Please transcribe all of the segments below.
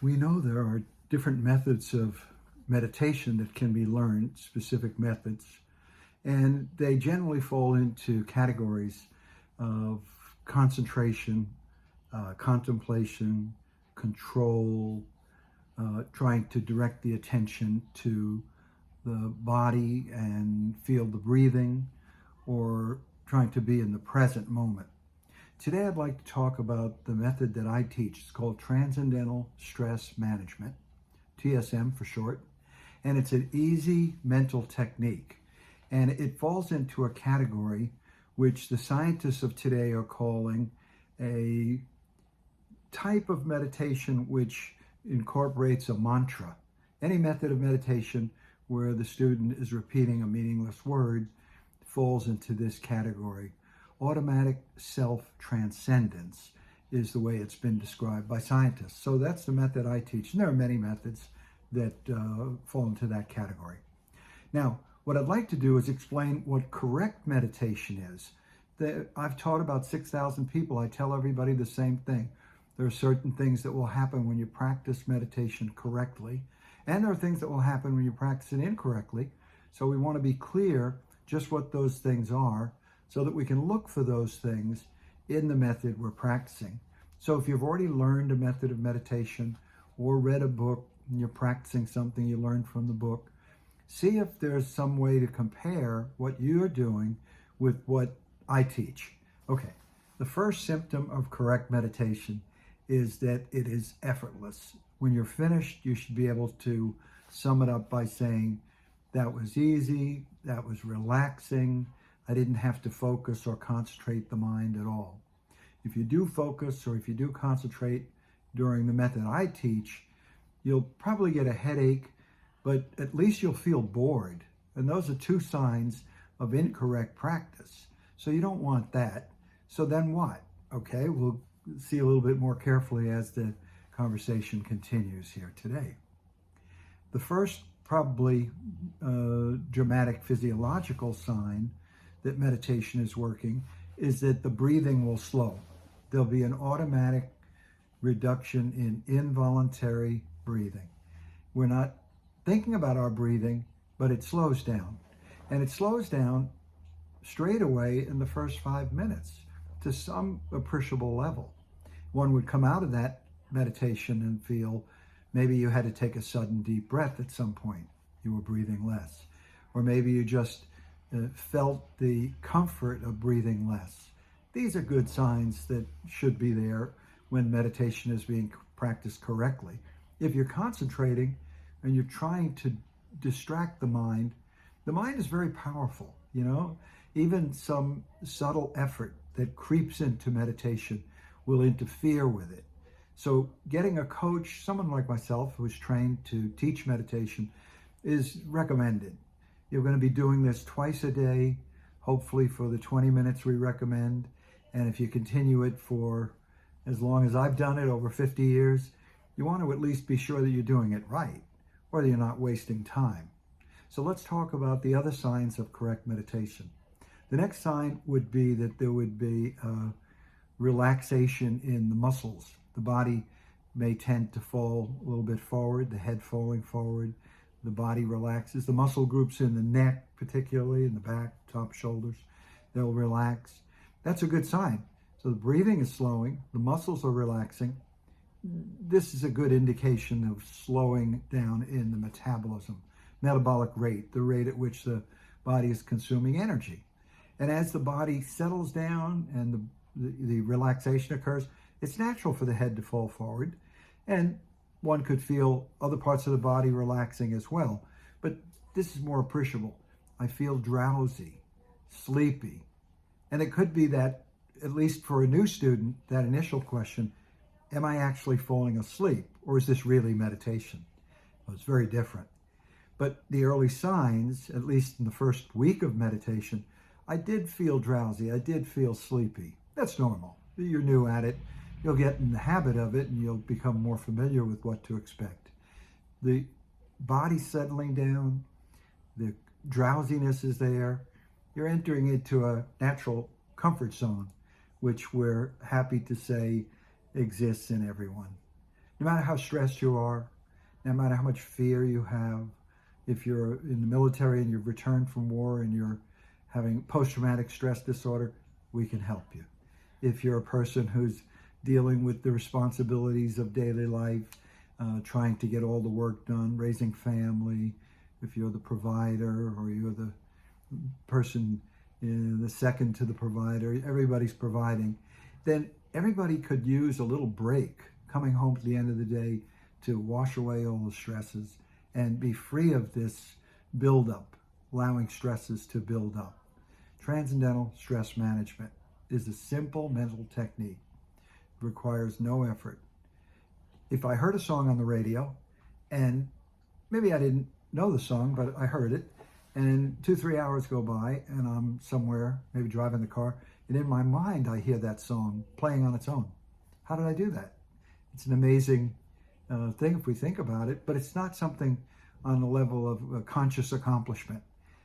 We know there are different methods of meditation that can be learned, specific methods, and they generally fall into categories of concentration, contemplation, control, trying to direct the attention to the body and feel the breathing, or trying to be in the present moment. Today I'd like to talk about the method that I teach. It's called Transcendental Stress Management, TSM for short, and it's an easy mental technique. And it falls into a category which the scientists of today are calling a type of meditation which incorporates a mantra. Any method of meditation where the student is repeating a meaningless word falls into this category. Automatic self-transcendence is the way it's been described by scientists. So that's the method I teach. And there are many methods that fall into that category. Now, what I'd like to do is explain what correct meditation is. I've taught about 6,000 people. I tell everybody the same thing. There are certain things that will happen when you practice meditation correctly, and there are things that will happen when you practice it incorrectly. So we want to be clear just what those things are, so that we can look for those things in the method we're practicing. So if you've already learned a method of meditation or read a book and you're practicing something you learned from the book, see if there's some way to compare what you're doing with what I teach. Okay, the first symptom of correct meditation is that it is effortless. When you're finished, you should be able to sum it up by saying, that was easy, that was relaxing, I didn't have to focus or concentrate the mind at all. If you do focus or if you do concentrate during the method I teach, you'll probably get a headache, but at least you'll feel bored. And those are two signs of incorrect practice. So you don't want that. So then what? Okay, we'll see a little bit more carefully as the conversation continues here today. The first probably dramatic physiological sign that meditation is working is that the breathing will slow. There'll be an automatic reduction in involuntary breathing. We're not thinking about our breathing, but it slows down. And it slows down straight away in the first 5 minutes to some appreciable level. One would come out of that meditation and feel maybe you had to take a sudden deep breath at some point. You were breathing less. Or maybe you just felt the comfort of breathing less. These are good signs that should be there when meditation is being practiced correctly. If you're concentrating and you're trying to distract the mind is very powerful, you know? Even some subtle effort that creeps into meditation will interfere with it. So getting a coach, someone like myself who is trained to teach meditation, is recommended. You're going to be doing this twice a day, hopefully for the 20 minutes we recommend. And if you continue it for as long as I've done it, over 50 years, you want to at least be sure that you're doing it right, or that you're not wasting time. So let's talk about the other signs of correct meditation. The next sign would be that there would be relaxation in the muscles. The body may tend to fall a little bit forward, the head falling forward, the body relaxes. The muscle groups in the neck, particularly in the back, top shoulders, they'll relax. That's a good sign. So the breathing is slowing, the muscles are relaxing. This is a good indication of slowing down in the metabolism, metabolic rate, the rate at which the body is consuming energy. And as the body settles down and the relaxation occurs, it's natural for the head to fall forward. And one could feel other parts of the body relaxing as well. But this is more appreciable. I feel drowsy, sleepy. And it could be that, at least for a new student, that initial question, am I actually falling asleep? Or is this really meditation? Well, it's very different. But the early signs, at least in the first week of meditation, I did feel drowsy. I did feel sleepy. That's normal. You're new at it. You'll get in the habit of it and you'll become more familiar with what to expect. The body settling down, the drowsiness is there. You're entering into a natural comfort zone, which we're happy to say exists in everyone. No matter how stressed you are, no matter how much fear you have, if you're in the military and you've returned from war and you're having post-traumatic stress disorder, we can help you. If you're a person who's dealing with the responsibilities of daily life, trying to get all the work done, raising family, if you're the provider or you're the person the second to the provider, everybody's providing, then everybody could use a little break coming home at the end of the day to wash away all the stresses and be free of this buildup, allowing stresses to build up. Transcendental Stress Management is a simple mental technique. It requires no effort. If I heard a song on the radio, and maybe I didn't know the song, but I heard it, and 2-3 hours go by, and I'm somewhere, maybe driving the car, and in my mind I hear that song playing on its own. How did I do that? It's an amazing thing if we think about it, but it's not something on the level of conscious accomplishment.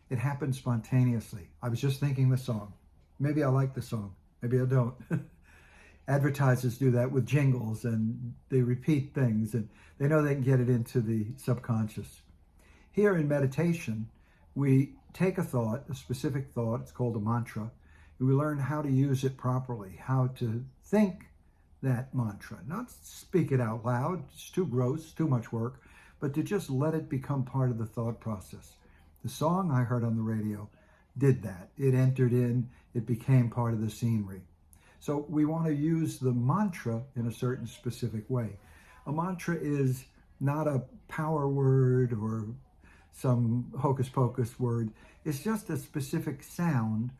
It happens spontaneously. I was just thinking the song. Maybe I like the song, maybe I don't. Advertisers do that with jingles, and they repeat things, and they know they can get it into the subconscious. Here in meditation, we take a thought, a specific thought, it's called a mantra, and we learn how to use it properly, how to think that mantra, not speak it out loud, it's too gross, too much work, but to just let it become part of the thought process. The song I heard on the radio did that. It entered in, it became part of the scenery. So we want to use the mantra in a certain specific way. A mantra is not a power word or some hocus pocus word. It's just a specific sound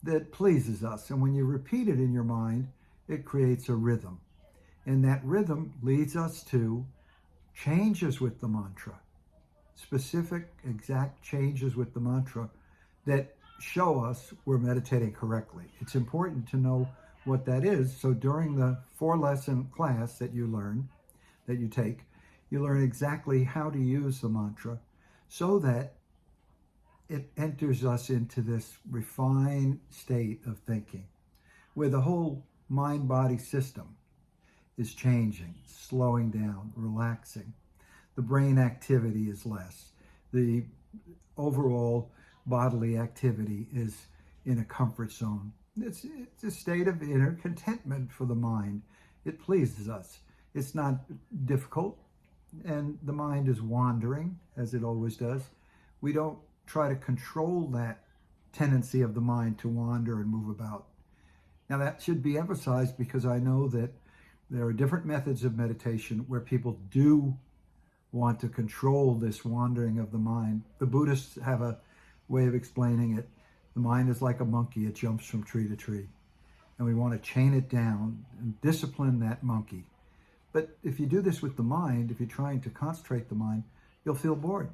that pleases us. And when you repeat it in your mind, it creates a rhythm. And that rhythm leads us to changes with the mantra, specific, exact changes with the mantra that show us we're meditating correctly. It's important to know what that is. So during the 4-lesson class that you take, you learn exactly how to use the mantra so that it enters us into this refined state of thinking where the whole mind-body system is changing, slowing down, relaxing. The brain activity is less. The overall bodily activity is in a comfort zone. It's a state of inner contentment for the mind. It pleases us. It's not difficult, and the mind is wandering, as it always does. We don't try to control that tendency of the mind to wander and move about. Now that should be emphasized because I know that there are different methods of meditation where people do want to control this wandering of the mind. The Buddhists have a way of explaining it. The mind is like a monkey. It jumps from tree to tree. And we want to chain it down and discipline that monkey. But if you do this with the mind, if you're trying to concentrate the mind, you'll feel bored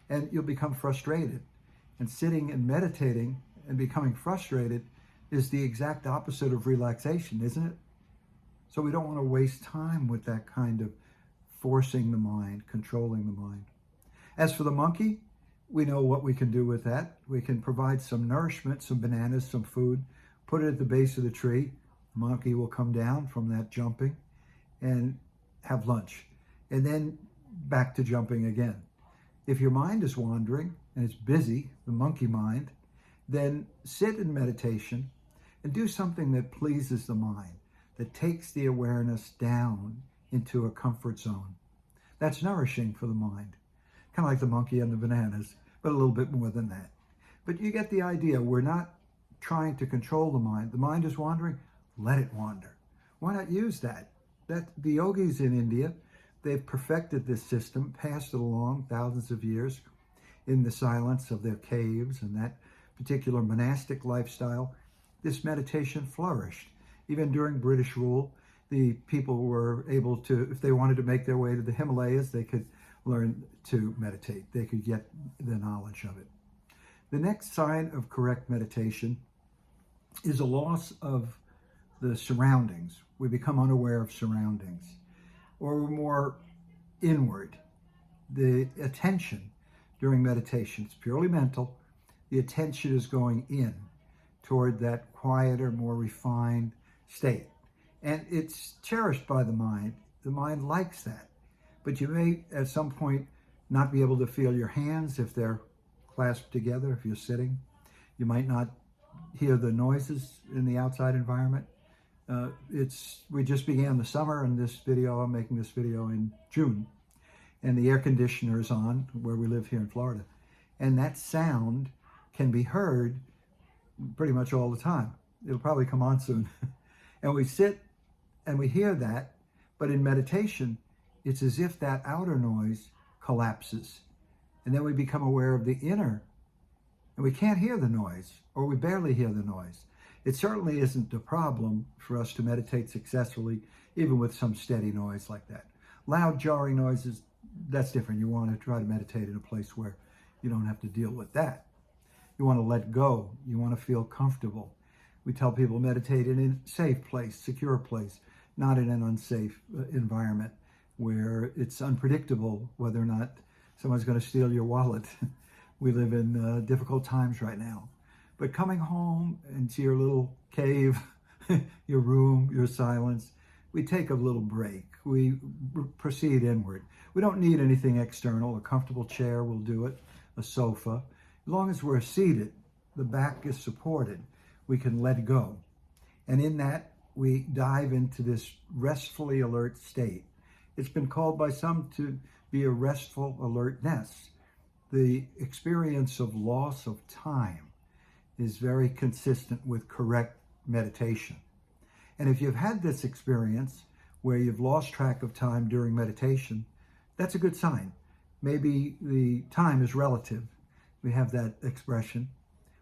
and you'll become frustrated. And sitting and meditating and becoming frustrated is the exact opposite of relaxation, isn't it? So we don't want to waste time with that kind of forcing the mind, controlling the mind. As for the monkey, we know what we can do with that. We can provide some nourishment, some bananas, some food, put it at the base of the tree. The monkey will come down from that jumping and have lunch, and then back to jumping again. If your mind is wandering and it's busy, the monkey mind, then sit in meditation and do something that pleases the mind, that takes the awareness down into a comfort zone. That's nourishing for the mind. Kind of like the monkey and the bananas, but a little bit more than that. But you get the idea. We're not trying to control the mind. The mind is wandering, let it wander. Why not use that? The yogis in India, they've perfected this system, passed it along thousands of years in the silence of their caves and that particular monastic lifestyle. This meditation flourished. Even during British rule, the people were able to, if they wanted to make their way to the Himalayas, they could learn to meditate. They could get the knowledge of it. The next sign of correct meditation is a loss of the surroundings. We become unaware of surroundings, or we're more inward. The attention during meditation, it's purely mental. The attention is going in toward that quieter, more refined state. And it's cherished by the mind. The mind likes that. But you may, at some point, not be able to feel your hands if they're clasped together, if you're sitting. You might not hear the noises in the outside environment. We just began the summer, and I'm making this video in June, and the air conditioner is on where we live here in Florida. And that sound can be heard pretty much all the time. It'll probably come on soon. And we sit and we hear that, but in meditation, it's as if that outer noise collapses. And then we become aware of the inner, and we can't hear the noise, or we barely hear the noise. It certainly isn't a problem for us to meditate successfully, even with some steady noise like that. Loud, jarring noises, that's different. You want to try to meditate in a place where you don't have to deal with that. You want to let go. You want to feel comfortable. We tell people meditate in a safe place, secure place, not in an unsafe environment where it's unpredictable whether or not someone's going to steal your wallet. We live in difficult times right now. But coming home into your little cave, your room, your silence, we take a little break. We proceed inward. We don't need anything external. A comfortable chair will do it, a sofa. As long as we're seated, the back is supported, we can let go. And in that, we dive into this restfully alert state. It's been called by some to be a restful alertness. The experience of loss of time is very consistent with correct meditation. And if you've had this experience where you've lost track of time during meditation, that's a good sign. Maybe the time is relative. We have that expression.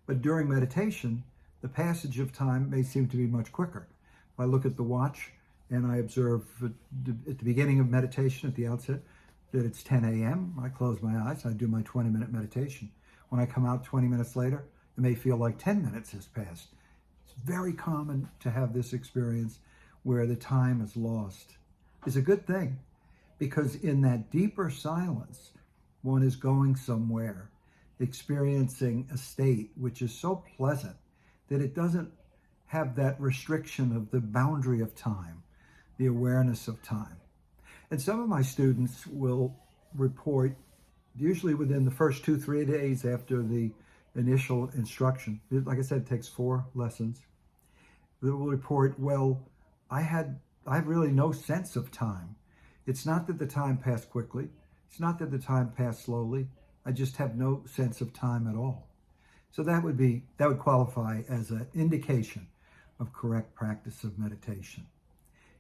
But during meditation, the passage of time may seem to be much quicker. If I look at the watch and I observe at the beginning of meditation, at the outset, that it's 10 a.m., I close my eyes, I do my 20-minute meditation. When I come out 20 minutes later, it may feel like 10 minutes has passed. It's very common to have this experience where the time is lost. It's a good thing, because in that deeper silence, one is going somewhere, experiencing a state which is so pleasant that it doesn't have that restriction of the boundary of time, the awareness of time. And some of my students will report, usually within the first 2-3 days after the initial instruction, like I said, it takes 4 lessons, they will report, well, I have really no sense of time. It's not that the time passed quickly. It's not that the time passed slowly. I just have no sense of time at all. So that would qualify as an indication of correct practice of meditation.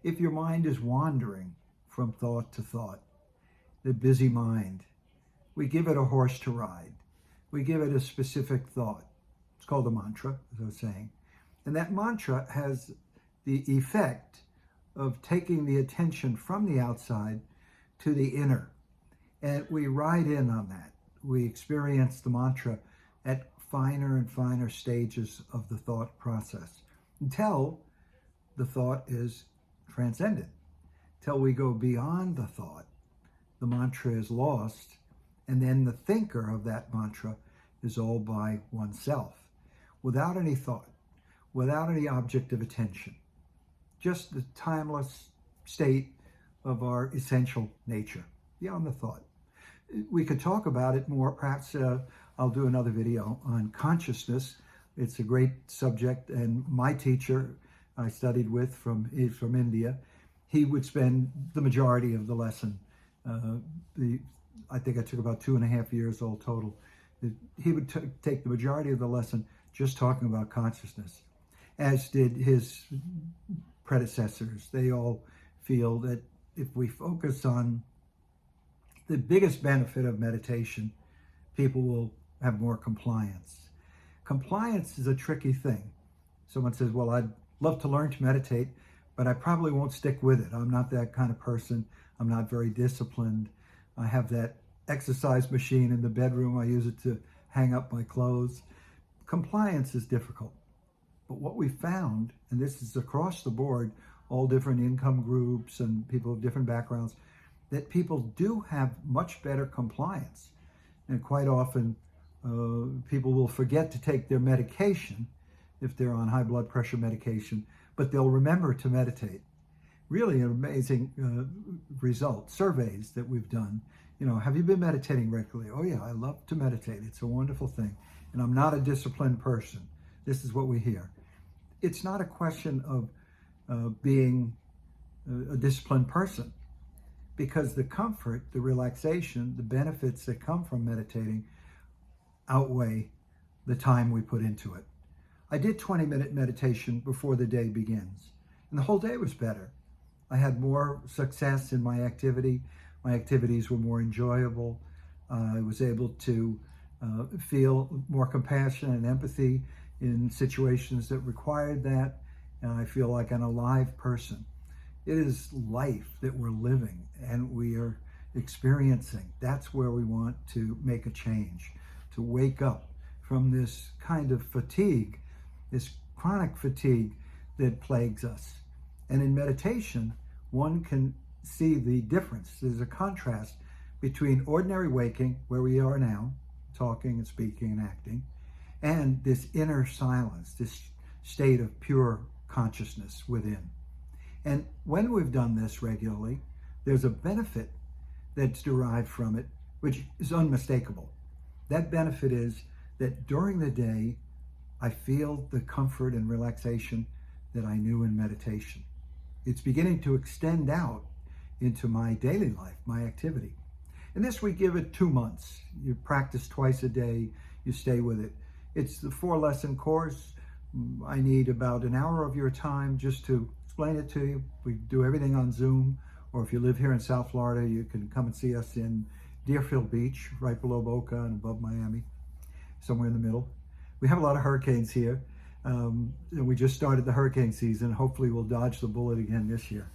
If your mind is wandering from thought to thought, the busy mind, we give it a horse to ride. We give it a specific thought. It's called a mantra, as I was saying. And that mantra has the effect of taking the attention from the outside to the inner. And we ride in on that. We experience the mantra at finer and finer stages of the thought process until the thought is transcended. Till we go beyond the thought, the mantra is lost, and then the thinker of that mantra is all by oneself, without any thought, without any object of attention, just the timeless state of our essential nature, beyond the thought. We could talk about it more. Perhaps I'll do another video on consciousness. It's a great subject, and my teacher I studied with from India, he would spend the majority of the lesson, I think I took about 2.5 years all total. He would take the majority of the lesson just talking about consciousness, as did his predecessors. They all feel that if we focus on the biggest benefit of meditation, people will have more compliance. Compliance is a tricky thing. Someone says, well, I'd love to learn to meditate, but I probably won't stick with it. I'm not that kind of person. I'm not very disciplined. I have that exercise machine in the bedroom. I use it to hang up my clothes. Compliance is difficult. But what we found, and this is across the board, all different income groups and people of different backgrounds, that people do have much better compliance. And quite often, people will forget to take their medication if they're on high blood pressure medication, but they'll remember to meditate. really an amazing result. Surveys that we've done. Have you been meditating regularly? Oh yeah, I love to meditate. It's a wonderful thing. And I'm not a disciplined person. This is what we hear. It's not a question of being a disciplined person, because the comfort, the relaxation, the benefits that come from meditating outweigh the time we put into it. I did 20-minute meditation before the day begins, and the whole day was better. I had more success in my activity. My activities were more enjoyable. I was able to feel more compassion and empathy in situations that required that, and I feel like an alive person. It is life that we're living and we are experiencing. That's where we want to make a change, to wake up from this kind of fatigue, this chronic fatigue that plagues us. And in meditation, one can see the difference. There's a contrast between ordinary waking, where we are now, talking and speaking and acting, and this inner silence, this state of pure consciousness within. And when we've done this regularly, there's a benefit that's derived from it, which is unmistakable. That benefit is that during the day, I feel the comfort and relaxation that I knew in meditation. It's beginning to extend out into my daily life, my activity. And this we give it 2 months. You practice twice a day, you stay with it. It's the 4-lesson course. I need about an hour of your time just to explain it to you. We do everything on Zoom, or if you live here in South Florida, you can come and see us in Deerfield Beach, right below Boca and above Miami, somewhere in the middle. We have a lot of hurricanes here. And we just started the hurricane season. Hopefully we'll dodge the bullet again this year.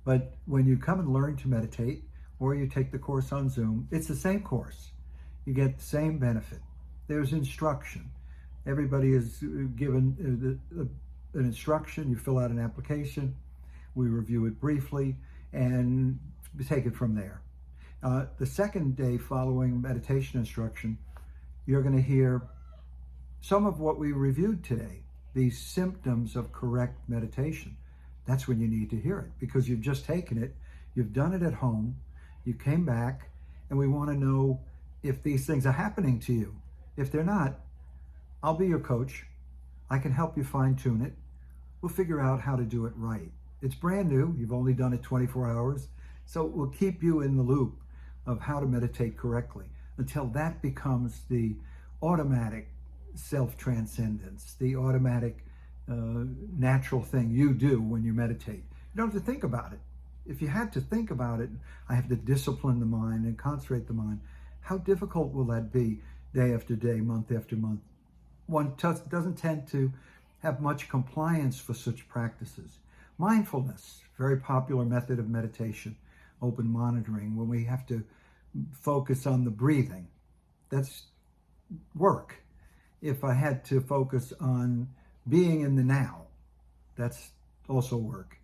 But when you come and learn to meditate, or you take the course on Zoom, it's the same course. You get the same benefit. There's instruction. Everybody is given an instruction. You fill out an application. We review it briefly and take it from there. The second day following meditation instruction, you're going to hear some of what we reviewed today, these symptoms of correct meditation. That's when you need to hear it, because you've just taken it, you've done it at home, you came back, and we want to know if these things are happening to you. If they're not, I'll be your coach. I can help you fine-tune it. We'll figure out how to do it right. It's brand new. You've only done it 24 hours. So we'll keep you in the loop of how to meditate correctly until that becomes the automatic self-transcendence, the automatic natural thing you do when you meditate. You don't have to think about it. If you had to think about it, I have to discipline the mind and concentrate the mind. How difficult will that be day after day, month after month? One doesn't tend to have much compliance for such practices. Mindfulness, very popular method of meditation, open monitoring, when we have to focus on the breathing. That's work. If I had to focus on being in the now, that's also work.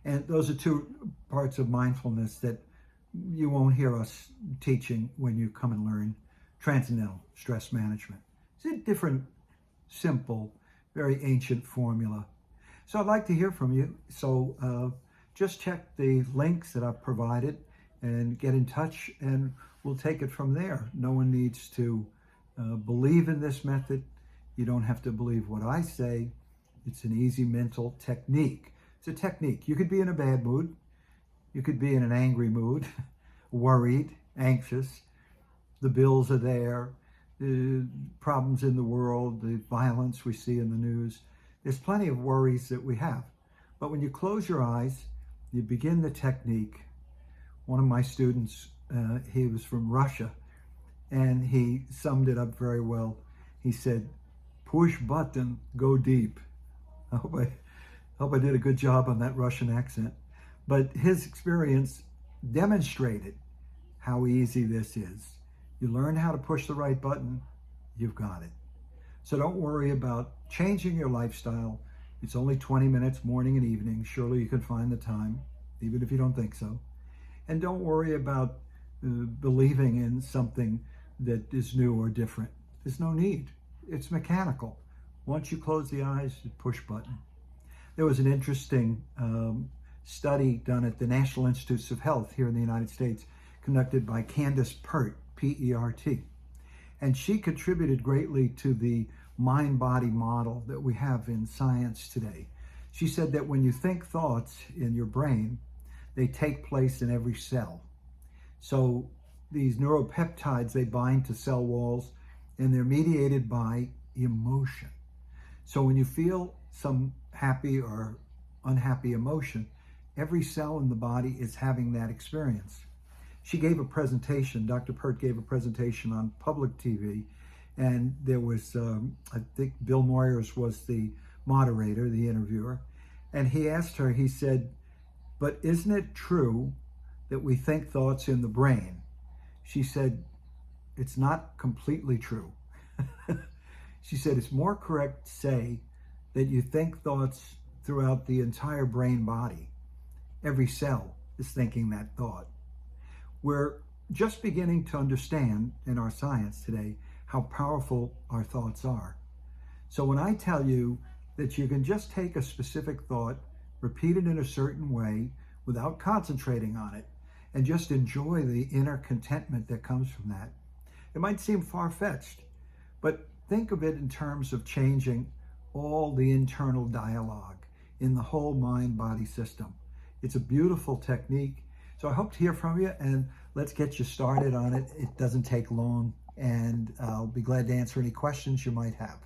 And those are two parts of mindfulness that you won't hear us teaching when you come and learn Transcendental Stress Management. It's a different, simple, very ancient formula. So I'd like to hear from you. So just check the links that I've provided and get in touch, and we'll take it from there. No one needs to believe in this method. You don't have to believe what I say. It's an easy mental technique. It's a technique. You could be in a bad mood. You could be in an angry mood, worried, anxious. The bills are there, the problems in the world, the violence we see in the news. There's plenty of worries that we have. But when you close your eyes, you begin the technique. One of my students, he was from Russia, and he summed it up very well. He said, push button, go deep. I hope I did a good job on that Russian accent. But his experience demonstrated how easy this is. You learn how to push the right button, you've got it. So don't worry about changing your lifestyle. It's only 20 minutes morning and evening. Surely you can find the time, even if you don't think so. And don't worry about believing in something that is new or different. There's no need. It's mechanical. Once you close the eyes, you push button. There was an interesting study done at the National Institutes of Health here in the United States, conducted by Candace Pert, P-E-R-T. And she contributed greatly to the mind-body model that we have in science today. She said that when you think thoughts in your brain, they take place in every cell. So these neuropeptides, they bind to cell walls, and they're mediated by emotion. So when you feel some happy or unhappy emotion, every cell in the body is having that experience. She gave a presentation, Dr. Pert gave a presentation on public TV, and there was, I think Bill Moyers was the moderator, the interviewer, and he asked her, he said, but isn't it true that we think thoughts in the brain? She said, it's not completely true. She said, it's more correct to say that you think thoughts throughout the entire brain body. Every cell is thinking that thought. We're just beginning to understand in our science today how powerful our thoughts are. So when I tell you that you can just take a specific thought, repeat it in a certain way without concentrating on it, and just enjoy the inner contentment that comes from that, it might seem far-fetched, but think of it in terms of changing all the internal dialogue in the whole mind-body system. It's a beautiful technique. So I hope to hear from you, and let's get you started on it. It doesn't take long, and I'll be glad to answer any questions you might have.